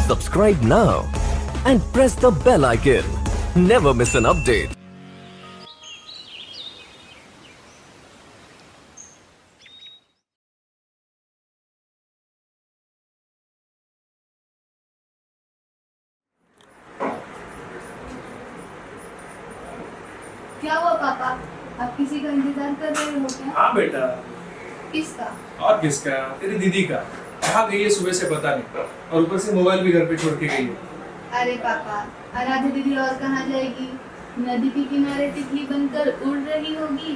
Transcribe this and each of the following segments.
Subscribe now and press the bell icon. Never miss an update. क्या हुआ पापा? आप किसी का इंतजार कर रहे हो क्या? हाँ बेटा। किसका? और किसका? तेरी दीदी का। कहाँ गई है सुबह से पता नहीं, और ऊपर से मोबाइल भी घर पे छोड़ के गई है। अरे पापा, आराध्या दीदी और कहाँ जाएगी? नदी के किनारे तितली बनकर उड़ रही होगी।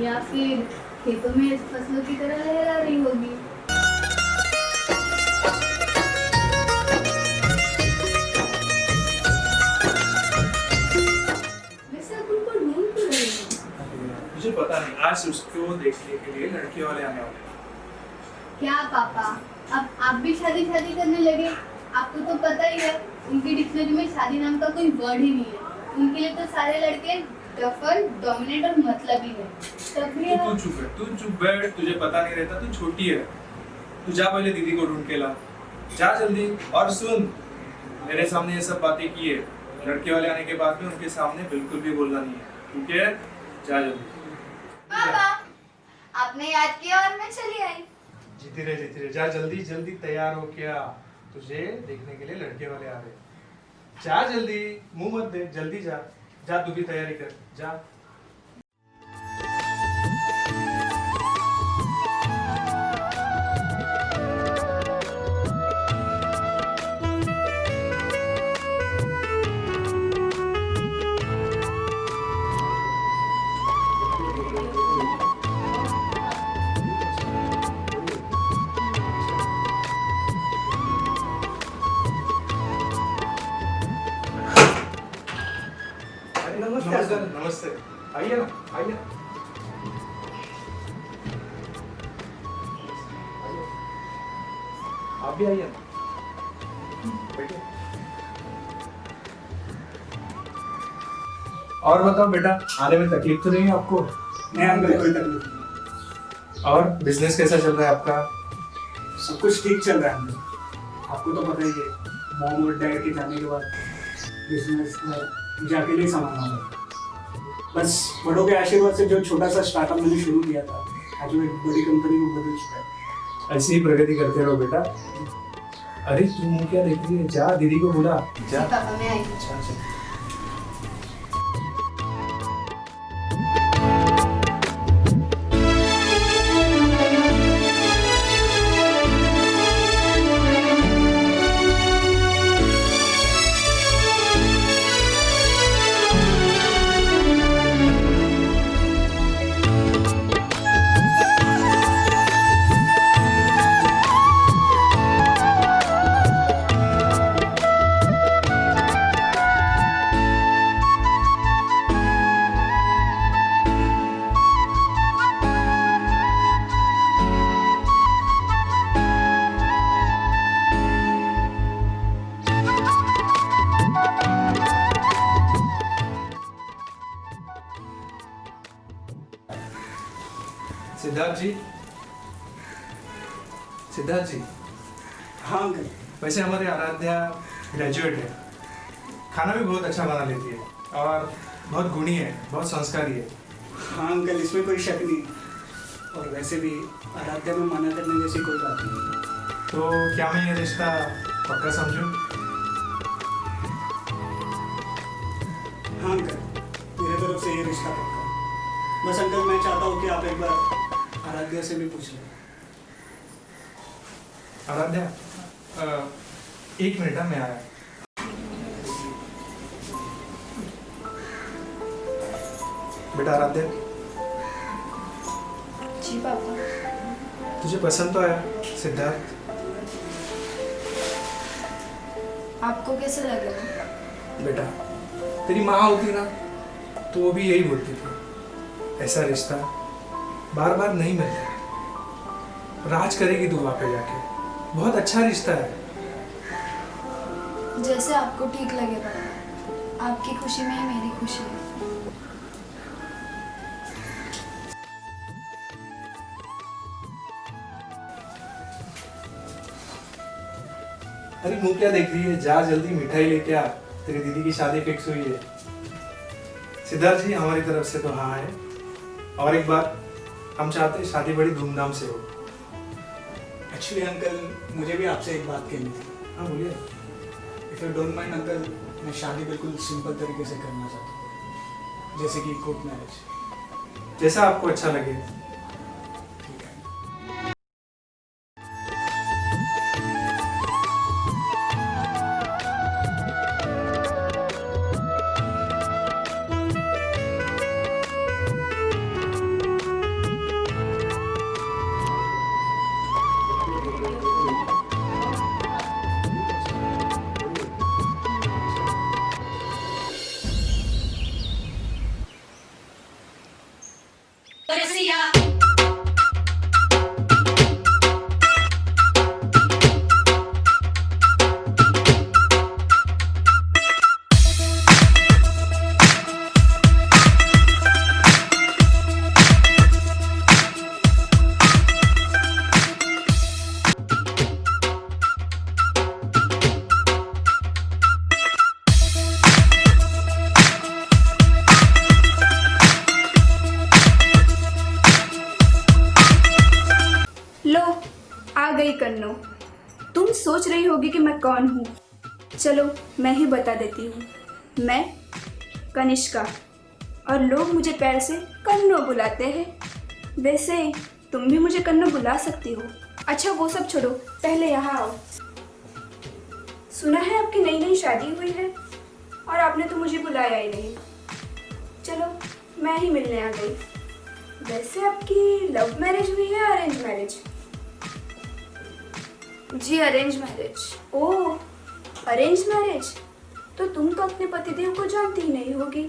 या फिर खेतों में फसलों की तरह लहरा रही होगी। मुझे पता नहीं, आज उसको देखने के लिए लड़के वाले आने वाले हैं। क्या पापा, अब आप भी शादी करने लगे? आपको तो पता ही है, उनकी डिक्शनरी में शादी नाम का कोई वर्ड ही नहीं है। उनके लिए तो सारे लड़के डफर, डोमिनेट और मतलबी है। तभी तू चुप बैठ, तुझे पता नहीं रहता, तू छोटी है। तू जा पहले दीदी को ढूंढ के ला, जा जल्दी। और सुन, मेरे सामने ये सब बातें की है, लड़के वाले आने के बाद में उनके सामने बिल्कुल भी बोलना नहीं है, ठीक है? जा जल्दी। पापा, आपने याद किया और मैं चली आई। जीती रहे, जा जल्दी जल्दी तैयार हो। क्या तुझे देखने के लिए लड़के वाले आ रहे? जा जल्दी, मुंह मत दे, जल्दी जा। जा तू भी तैयारी कर, जा। नमस्ते। आइए ना, आइए। आप भी आइए ना, बैठिए। और बताओ बेटा, आने में तकलीफ तो नहीं है आपको? नहीं अंकल, कोई तकलीफ नहीं। और बिजनेस कैसा चल रहा है आपका? सब कुछ ठीक चल रहा है अंकल। आपको तो पता ही है, मॉम और डैड के जाने के बाद बिजनेस मुझे अकेले ही संभालना पड़ा। बस बड़ों के आशीर्वाद से जो छोटा सा स्टार्टअप मैंने शुरू किया था, आज वो एक बड़ी कंपनी में बदल चुका है। ऐसे ही प्रगति करते रहो बेटा। अरे तू मुँह क्या देख रही है? जा दीदी को बुला, जा। पापा, मैं आई। अच्छा। सिद्धार्थ जी। हाँ अंकल। वैसे हमारी आराध्या ग्रेजुएट है, खाना भी बहुत अच्छा बना लेती है और बहुत गुणी है, बहुत संस्कारी है। हाँ अंकल, इसमें कोई शक नहीं। और वैसे भी आराध्या में मना करने जैसी कोई बात नहीं। तो क्या मैं ये रिश्ता पक्का समझूं? हाँ अंकल, मेरे तरफ से ये रिश्ता पक्का। बस अंकल, मैं चाहता हूँ कि आप एक बार आराध्या से भी पूछ लें। आराध्या, एक मिनट, मैं आया। बेटा आराध्या। जी पापा। तुझे पसंद तो आया सिद्धार्थ? आपको कैसे लगे? बेटा, तेरी माँ होती ना तो वो भी यही बोलती थी, ऐसा रिश्ता बार बार नहीं मिलता। राज करेगी तू वहाँ पे जाके, बहुत अच्छा रिश्ता है। जैसे आपको ठीक लगे पापा, आपकी खुशी में ही मेरी खुशी है। अरे मुंह क्या देख रही है, जा जल्दी मिठाई लेके आ, तेरी दीदी की शादी फिक्स हुई है। सिद्धार्थ जी हमारी तरफ से तो हाँ है, और एक बात, हम चाहते हैं शादी बड़ी धूमधाम से हो। एक्चुअली अंकल मुझे भी आपसे एक बात कहनी थी। हाँ बोलिए। If you don't mind uncle, मैं शादी बिल्कुल सिंपल तरीके से करना चाहता हूँ, जैसे कि कोर्ट मैरिज। जैसा आपको अच्छा लगे। ठीक है। लो, आ गई कन्नो। तुम सोच रही होगी कि मैं कौन हूँ। चलो मैं ही बता देती हूँ। मैं कनिष्का, और लोग मुझे प्यार से कन्नो बुलाते हैं। वैसे तुम भी मुझे कन्नो बुला सकती हो। अच्छा वो सब छोड़ो, पहले यहाँ आओ। सुना है आपकी नई नई शादी हुई है और आपने तो मुझे बुलाया ही नहीं। चलो मैं ही मिलने आ गई। वैसे आपकी लव मैरिज हुई है अरेंज मैरिज? जी अरेंज मैरिज। ओह अरेंज मैरिज, तो तुम तो अपने पतिदेव को जानती ही नहीं होगी।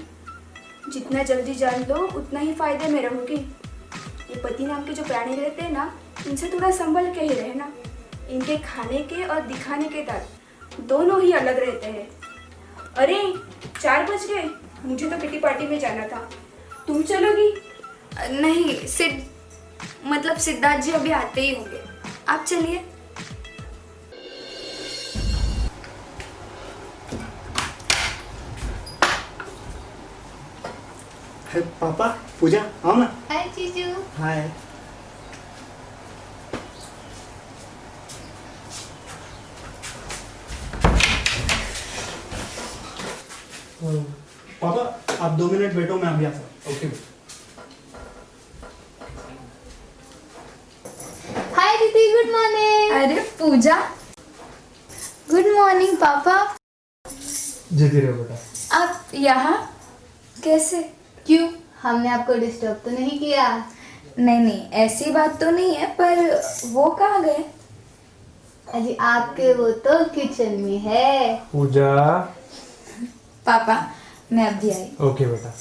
जितना जल्दी जान लो उतना ही फायदे में रहोगी। ये पति नाम के जो प्राणी रहते हैं ना, इनसे थोड़ा संभल के ही रहना। इनके खाने के और दिखाने के दांत दोनों ही अलग रहते हैं। अरे 4 बज गए, मुझे तो किटी पार्टी में जाना था। तुम चलोगी? नहीं सिद्धार्थ जी अभी आते ही होंगे, आप चलिए। पापा, पूजा, आओ ना। हाय जीजू। हाय। पापा आप 2 मिनट बैठो, मैं अभी आता हूँ। ओके। हाय दीदी, गुड मॉर्निंग। अरे पूजा, गुड मॉर्निंग पापा। जल्दी रहो बेटा। आप यहाँ कैसे? क्यों, हमने आपको डिस्टर्ब तो नहीं किया? नहीं ऐसी बात तो नहीं है, पर वो कहाँ गए? अजी आपके वो तो किचन में है। पूजा। पापा मैं अभी आई। ओके बेटा।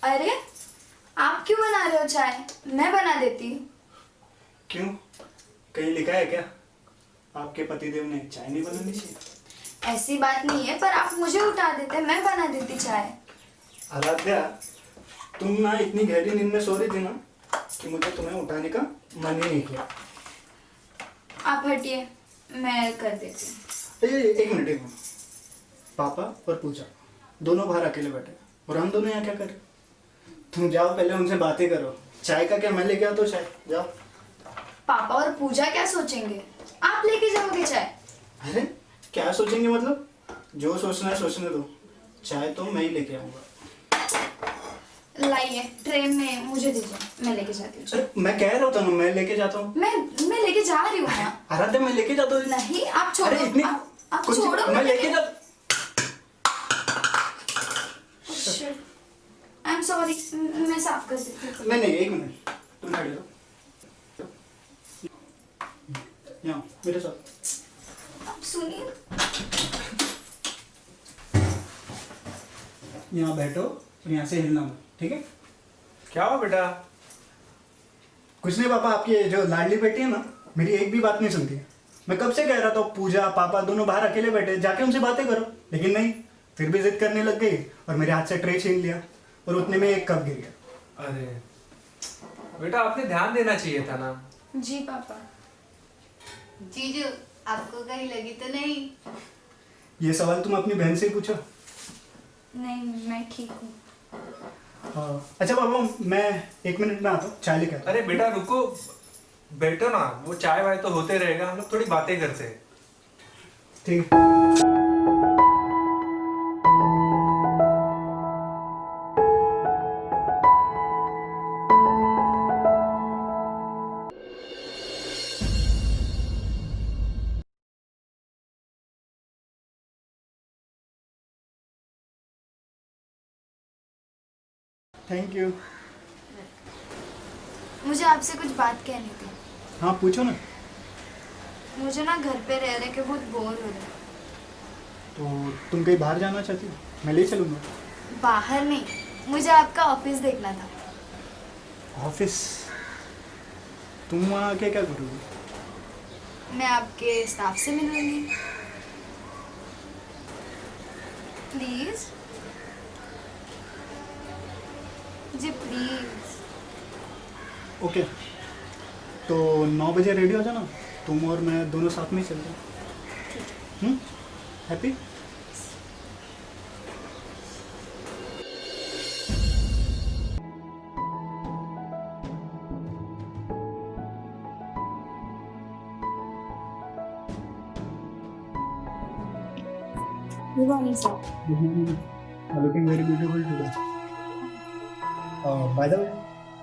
अरे आप क्यों बना रहे हो चाय? मैं बना देती हूँ। क्यों, कहीं लिखा है क्या आपके पतिदेव ने चाय नहीं बनानी चाहिए? ऐसी बात नहीं है, पर आप मुझे उठा देते, मैं बना देती चाय। आराध्या, तुम ना इतनी गहरी नींद में सो रही थी ना कि मुझे तुम्हें उठाने का मन ही नहीं किया। आप हटिए, मैं कर देती हूँ। एक मिनट। पापा और पूजा दोनों बाहर अकेले बैठे और हम दोनों यहाँ क्या करें? तुम जाओ, पहले उनसे बातें करो। चाय का क्या, मैं लेके आता हूँ चाय, जाओ। पापा और पूजा क्या सोचेंगे? आप लेके जाओगे चाय? अरे क्या सोचेंगे मतलब? जो सोचना है सोचने दो, चाय तो मैं ही लेके आऊंगा। लाइए ट्रे में मुझे दीजिए, मैं लेके जाती हूँ। अरे मैं कह रहा था ना, मैं लेके जाता हूँ। मैं लेके जा रही हूँ ना। आराध्या मैं लेके जाता हूँ। नहीं आप छोड़ो। अरे इतनी आप कुछ छोड़ो, मैं लेके जा। आई एम सॉरी, मैं साफ कर देती हूँ। नहीं एक मिनट, तुम खड़े रहो। यहाँ मेरे साथ। आप सुनिए। यहाँ बैठो और यहाँ से हिलना मत, ठीक है? क्या हुआ बेटा? कुछ नहीं पापा, आपकी जो लाडली बेटी है ना, मेरी एक भी बात नहीं सुनती है। मैं कब से कह रहा था पूजा पापा दोनों बाहर अकेले बैठे, जाके उनसे बातें करो, लेकिन नहीं, फिर भी जिद करने लग गई और मेरे हाथ से ट्रे छीन लिया और उतने में एक कप गिर गया। अरे बेटा, आपने ध्यान देना चाहिए था ना। जी पापा। जीजू, आपको कहीं लगी तो नहीं? ये सवाल तुम अपनी बहन से ही पूछो। नहीं, मैं ठीक हूँ। अच्छा पापा, मैं 1 मिनट में आता हूँ, चाय लेके आता हूँ। अरे बेटा रुको, बैठो ना, वो चाय वाय तो होते रहेगा, हम लोग थोड़ी बातें करते हैं। ठीक है। Thank you. मुझे आपसे कुछ बात कहनी थी। हाँ पूछो ना। मुझे ना घर पे रह रहे के बहुत बोर हो रहा है। तो तुम कहीं बाहर जाना चाहती हो? मैं ले चलूँगा। बाहर नहीं, मुझे आपका ऑफिस देखना था। ऑफिस? तुम वहाँ आके क्या करोगी? मैं आपके स्टाफ से मिलूंगी। Please ji, please. ओके, तो 9 बजे रेडी हो जाना, तुम और मैं दोनों साथ में ही चलते हैं। Happy? Good morning, sir. Good morning. You're looking very beautiful today. By the way,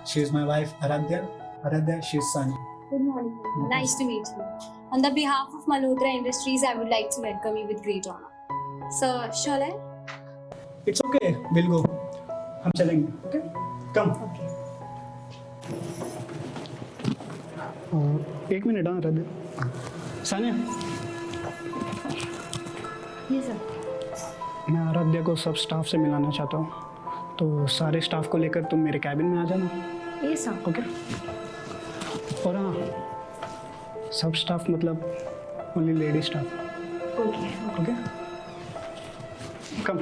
she is my wife, Aradhya. Aradhya, she is Sani. Good morning. Nice to meet you. On the behalf of Malhotra Industries, I would like to welcome you with great honor. Sir, shall I? It's okay. We'll go. हम चलेंगे. Okay? Come. Okay. 1 minute हाँ Aaradhya. Sania, Yes, sir. मैं आराध्या को सब staff से मिलाना चाहता हूँ, तो सारे स्टाफ को लेकर तुम मेरे कैबिन में आ जाना। Yes, sir. ओके? और हाँ, सब स्टाफ मतलब only lady staff. Okay. Okay? Come.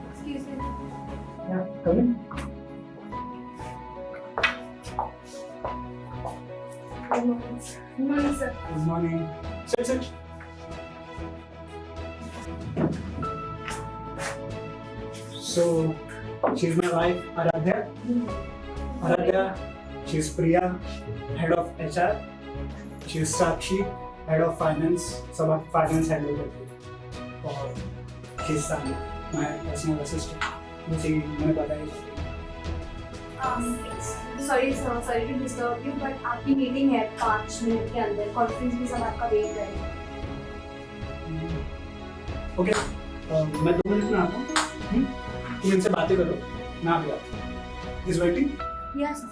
Excuse me. Yeah, come in. Good morning. Good morning, sir. Good morning. Sit, sit. So, she's my wife, Aradhya. Aradhya, she's Priya, head of HR. She's Sakshi, head of finance. सब आप finance handle करती है. और she's Sani, my personal assistant. मुझे मैंने बताया. Sorry, sir. Sorry to disturb you, but आपकी meeting है 5 मिनट के अंदर. कॉन्फ्रेंस में सब आपका वेट करेंगे. ओके, मैं 2 मिनट में आता हूँ. तुम इनसे बातें करो, मैं आ गया. Is waiting? Yes, sir.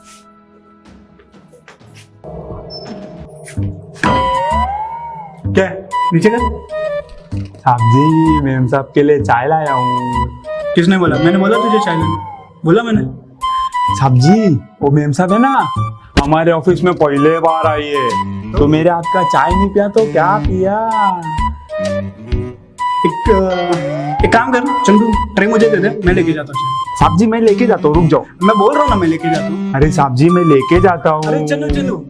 क्या? नीचे कर. साहब जी, मेम साहब के लिए चाय लाया हूँ। किसने बोला? मैंने बोला तुझे चाय लेने? बोला मैंने? साहब जी, वो मेम साहब है ना, हमारे ऑफिस में पहले बार आई है, तो मेरे हाथ का चाय नहीं पिया तो क्या पिया? एक काम कर चंदू, ट्रे मुझे दे दे, मैं लेके जाता हूँ. साहब जी मैं लेके जाता हूँ, रुक जाओ। मैं बोल रहा हूँ ना, मैं लेके जाता हूँ. अरे साहब जी मैं लेके जाता हूँ। अरे चलो चलो,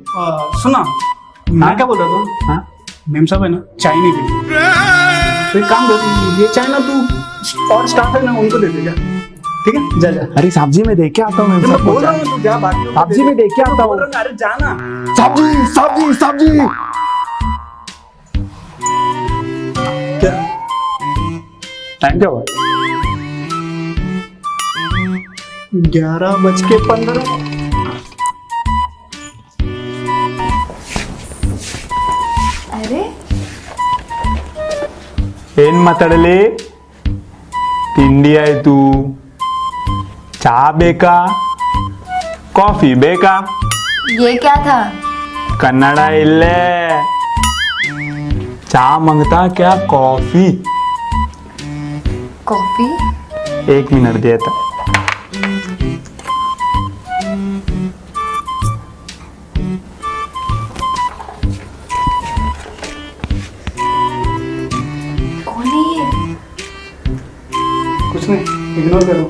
सुना, मैं क्या बोल रहा था? हाँ? मेम साहब है ना, चाय नहीं पी. तो एक काम कर, ये चाय ना तू और स्टाफ है ना उनको दे दे जा. ठीक है, जा जा. अरे साहब जी मैं देके आता हूँ मेम मैं साहब को बोल रहा चाय। हूँ तू जा, बाकी साहब जी मैं देके आता हूँ। अरे जाना. साहब जी, साहब जी, साहब जी। क्या टाइम क्या हुआ? 11:15. अरे ಏನ್ ಮಾತಾಡಲಿ ತಿಂಡಿ ಆಯ್ತು ಚಾ ಬೇಕಾ ಕಾಫಿ ಬೇಕಾ ये क्या था? कन्नड़ इल्ले चा मांगता क्या कॉफी कॉफी? 1 मिनट देता कौन है ये? कुछ नहीं, इग्नोर करो,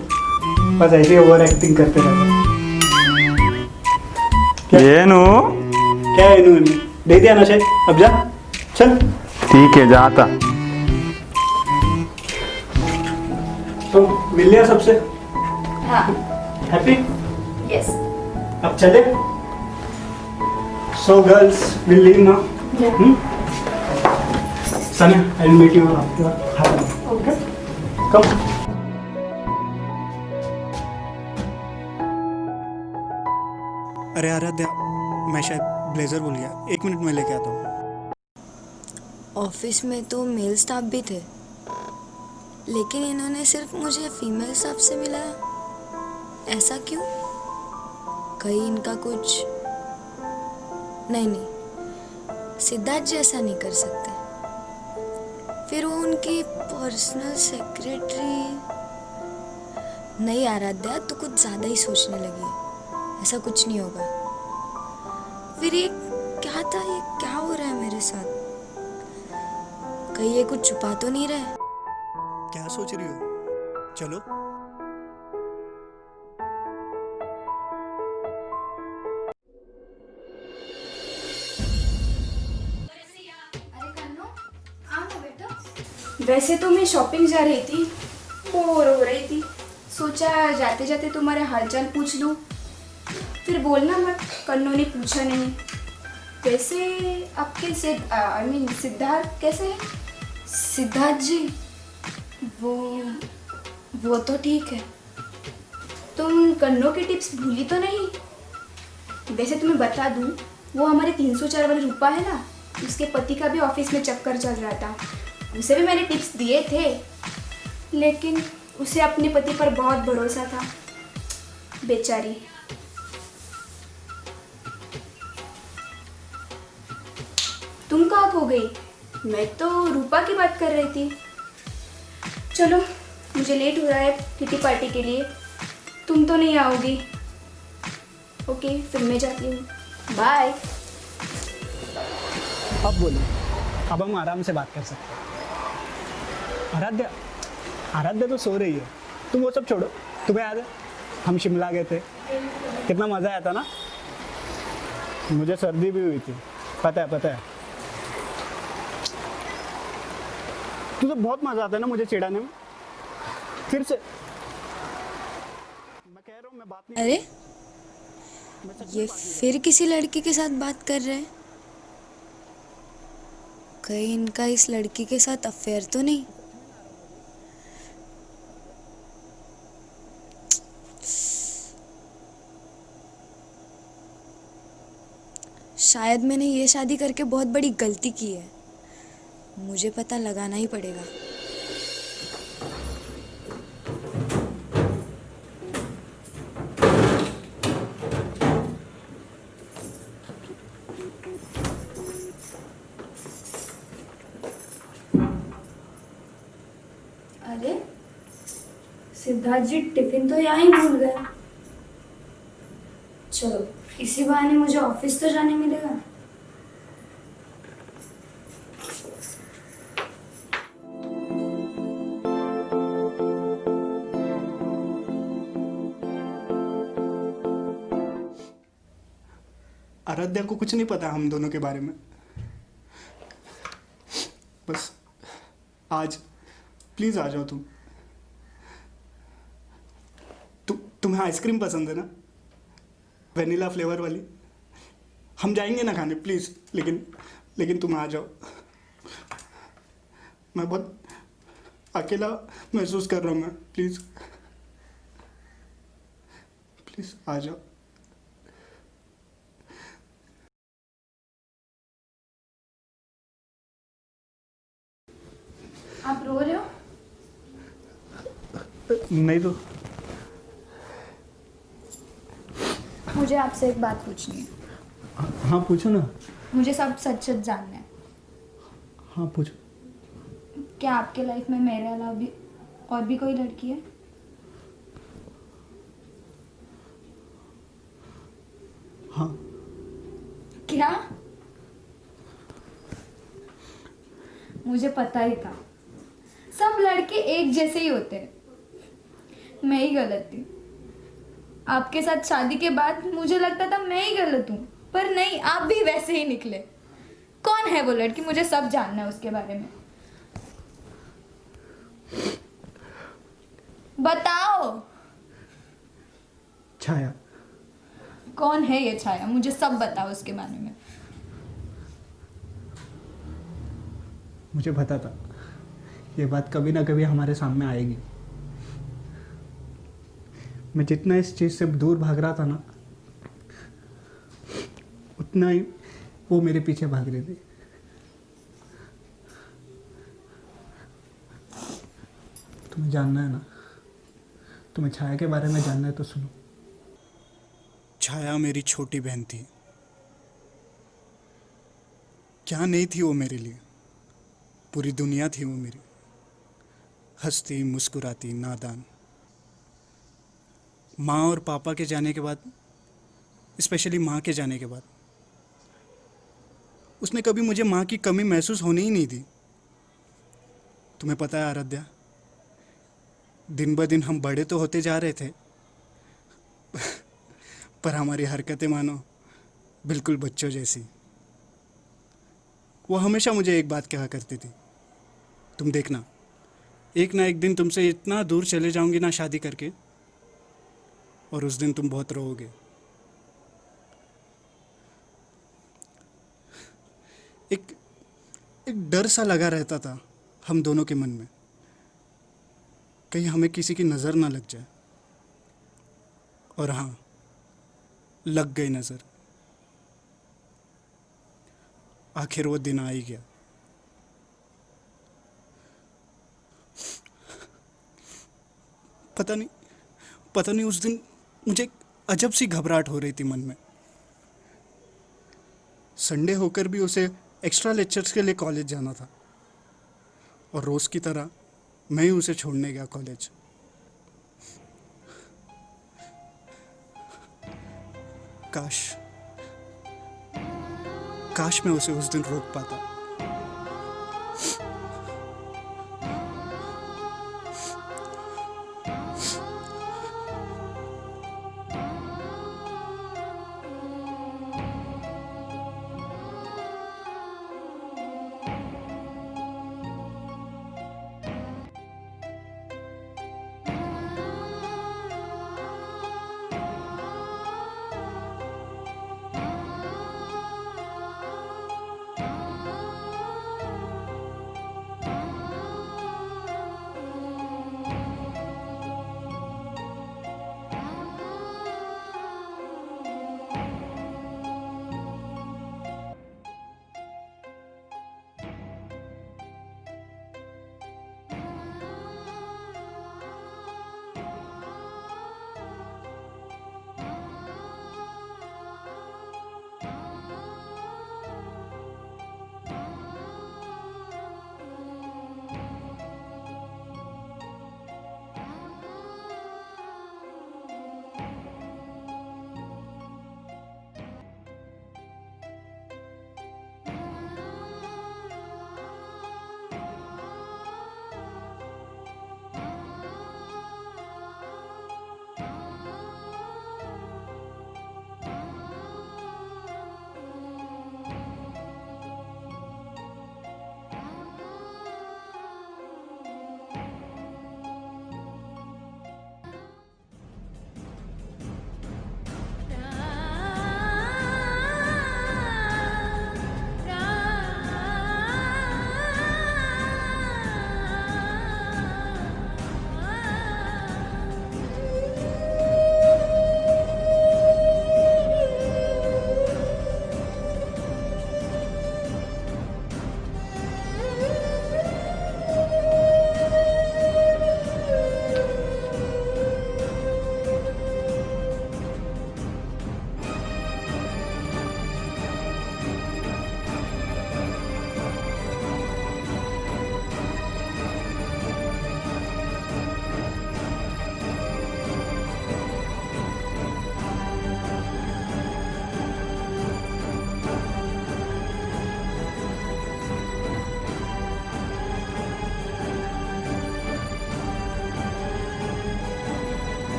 बस ऐसे ही ओवर एक्टिंग करते रहते। ಏನು क्या है इन्होंने दे दिया नशे, अब जा चल। ठीक है जाता तो मिल लिया सबसे, हाँ, हैप्पी? यस। अब चले। So girls will leave now. Sunny I will meet you after half an hour, okay? Come. अरे आराध्या, मैं शायद ब्लेजर भूल गया, 1 मिनट में लेके आता हूँ। ऑफिस में तो मेल स्टाफ भी थे, लेकिन इन्होंने सिर्फ मुझे फीमेल स्टाफ से मिलाया। ऐसा क्यों? कहीं इनका कुछ नहीं, सिद्धार्थ जी ऐसा नहीं कर सकते। फिर वो उनकी पर्सनल सेक्रेटरी। नहीं आराध्या, तू कुछ ज़्यादा ही सोचने लगी है, ऐसा कुछ नहीं होगा। फिर ये क्या था, ये क्या हो रहा है मेरे साथ? कहीं ये कुछ छुपा तो नहीं रहे? क्या सोच रही हो? चलो। वैसे तो मैं शॉपिंग जा रही थी, बोर हो रही थी, सोचा जाते जाते तुम्हारे हालचाल पूछ लूँ। फिर बोलना मत कन्नू ने पूछा नहीं। वैसे आपके सिद्धार्थ कैसे है? सिद्धार्थ जी वो तो ठीक है। तुम कन्नू की टिप्स भूली तो नहीं? वैसे तुम्हें बता दूँ, वो हमारे 304 वाले रूपा है ना, उसके पति का भी ऑफिस में चक्कर चल रहा था। उसे भी मैंने टिप्स दिए थे, लेकिन उसे अपने पति पर बहुत भरोसा था, बेचारी। तुम कहाँ खो गई? मैं तो रूपा की बात कर रही थी। चलो, मुझे लेट हो रहा है किटी पार्टी के लिए, तुम तो नहीं आओगी। ओके, फिर मैं जाती हूँ, बाय। अब बोलो, अब हम आराम से बात कर सकते हैं। आराध्या, आराध्या तो सो रही है, तुम वो सब छोड़ो। तुम्हें याद है हम शिमला गए थे, कितना मज़ा आया था ना? मुझे सर्दी भी हुई थी, पता है। तुझे बहुत मज़ा आता है ना मुझे चिढ़ाने में। फिर से मैं कह रहा हूँ, मैं बात नहीं। अरे ये फिर किसी लड़की के साथ बात कर रहे हैं? कहीं इनका इस लड़की के साथ अफेयर तो नहीं? शायद मैंने ये शादी करके बहुत बड़ी गलती की है, मुझे पता लगाना ही पड़ेगा। अरे सिद्धार्थ जी टिफिन तो यहाँ ही भूल गए। चलो, इसी बहाने मुझे ऑफिस तो जाने मिलेगा। आराध्या को कुछ नहीं पता हम दोनों के बारे में। बस आज प्लीज आ जाओ तुम। तुम्हें आइसक्रीम पसंद है ना, वेनिला फ्लेवर वाली? हम जाएंगे ना खाने, प्लीज। लेकिन तुम आ जाओ। मैं बहुत अकेला महसूस कर रहा हूँ, मैं प्लीज आ जाओ। आप नहीं तो मुझे आपसे एक बात पूछनी है। हाँ पूछो ना। मुझे सब सच सच जानना है। हाँ पूछो। क्या आपके लाइफ में मेरे अलावा भी और भी कोई लड़की है? हाँ। क्या? मुझे पता ही था, सब लड़के एक जैसे ही होते हैं। मैं ही गलत थी। आपके साथ शादी के बाद मुझे लगता था मैं ही गलत हूँ, पर नहीं, आप भी वैसे ही निकले। कौन है वो लड़की? मुझे सब जानना है उसके बारे में। बताओ। छाया। कौन है ये छाया? मुझे सब बताओ उसके बारे में। मुझे पता था ये बात कभी ना कभी हमारे सामने आएगी। मैं जितना इस चीज़ से दूर भाग रहा था ना, उतना ही वो मेरे पीछे भाग रही थी। तुम्हें जानना है ना, तुम्हें छाया के बारे में जानना है तो सुनो। छाया मेरी छोटी बहन थी। क्या नहीं थी वो मेरे लिए, पूरी दुनिया थी वो मेरी। हंसती, मुस्कुराती, नादान। माँ और पापा के जाने के बाद, स्पेशली माँ के जाने के बाद, उसने कभी मुझे माँ की कमी महसूस होने ही नहीं दी। तुम्हें पता है आराध्या, दिन ब दिन हम बड़े तो होते जा रहे थे, पर हमारी हरकतें मानो बिल्कुल बच्चों जैसी। वो हमेशा मुझे एक बात कहा करती थी, तुम देखना, एक ना एक दिन तुमसे इतना दूर चले जाऊंगी ना शादी करके, और उस दिन तुम बहुत रोओगे। एक डर सा लगा रहता था हम दोनों के मन में, कहीं हमें किसी की नज़र ना लग जाए। और हाँ, लग गई नज़र। आखिर वो दिन आ ही गया। पता नहीं उस दिन मुझे एक अजब सी घबराहट हो रही थी मन में। संडे होकर भी उसे एक्स्ट्रा लेक्चर्स के लिए कॉलेज जाना था, और रोज़ की तरह मैं ही उसे छोड़ने गया कॉलेज। काश मैं उसे उस दिन रोक पाता।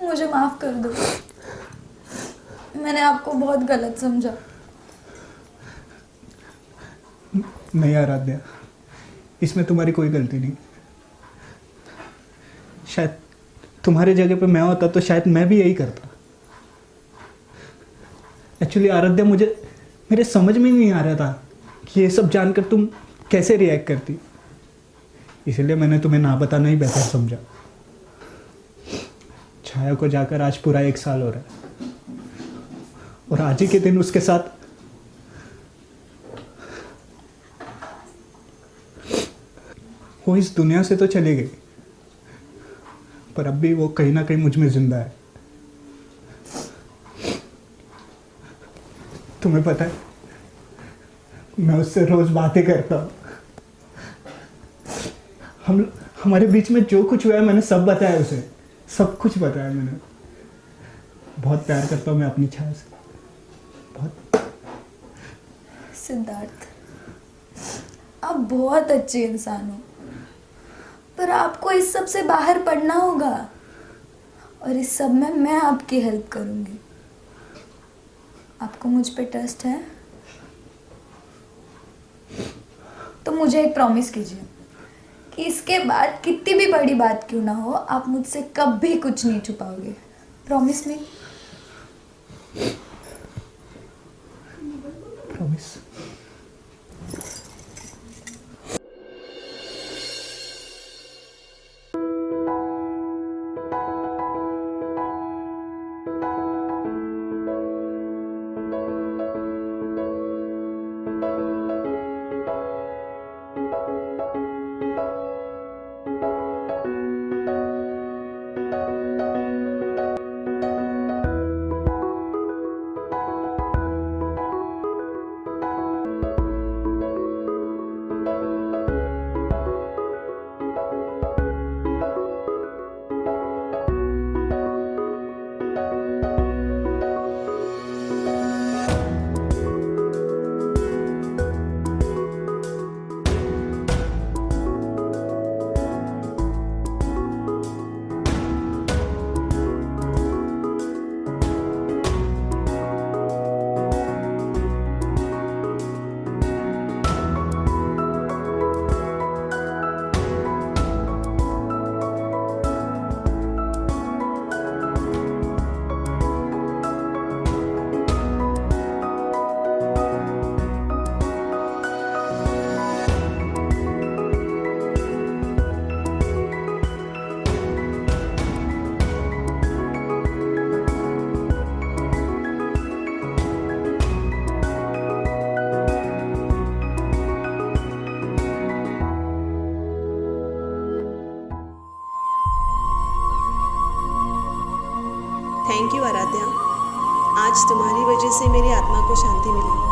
मुझे माफ़ कर दो। मैंने आपको बहुत गलत समझा। नहीं आराध्या, इसमें तुम्हारी कोई गलती नहीं। शायद तुम्हारे जगह पे मैं होता तो शायद मैं भी यही करता। एक्चुअली आराध्या, मेरे समझ में नहीं आ रहा था कि ये सब जानकर तुम कैसे रिएक्ट करती, इसलिए मैंने तुम्हें ना बताना ही बेहतर समझा। छाया को जाकर आज पूरा 1 साल हो रहा है और आज ही के दिन उसके साथ वो इस दुनिया से तो चली गई, पर अब भी वो कहीं ना कहीं मुझ में जिंदा है। तुम्हें पता है, मैं उससे रोज बातें करता हूँ। हमारे बीच में जो कुछ हुआ है मैंने सब बताया उसे, सब कुछ बताया मैंने। बहुत प्यार करता हूँ मैं अपनी छाया से, बहुत। सिद्धार्थ, आप बहुत अच्छे इंसान हो, पर आपको इस सब से बाहर पड़ना होगा और इस सब में मैं आपकी हेल्प करूँगी। आपको मुझ पे ट्रस्ट है तो मुझे एक प्रॉमिस कीजिए कि इसके बाद कितनी भी बड़ी बात क्यों ना हो, आप मुझसे कभी कुछ नहीं छुपाओगे। Promise me? Promise. Thank you Aaradhya, आज तुम्हारी वजह से मेरी आत्मा को शांति मिली।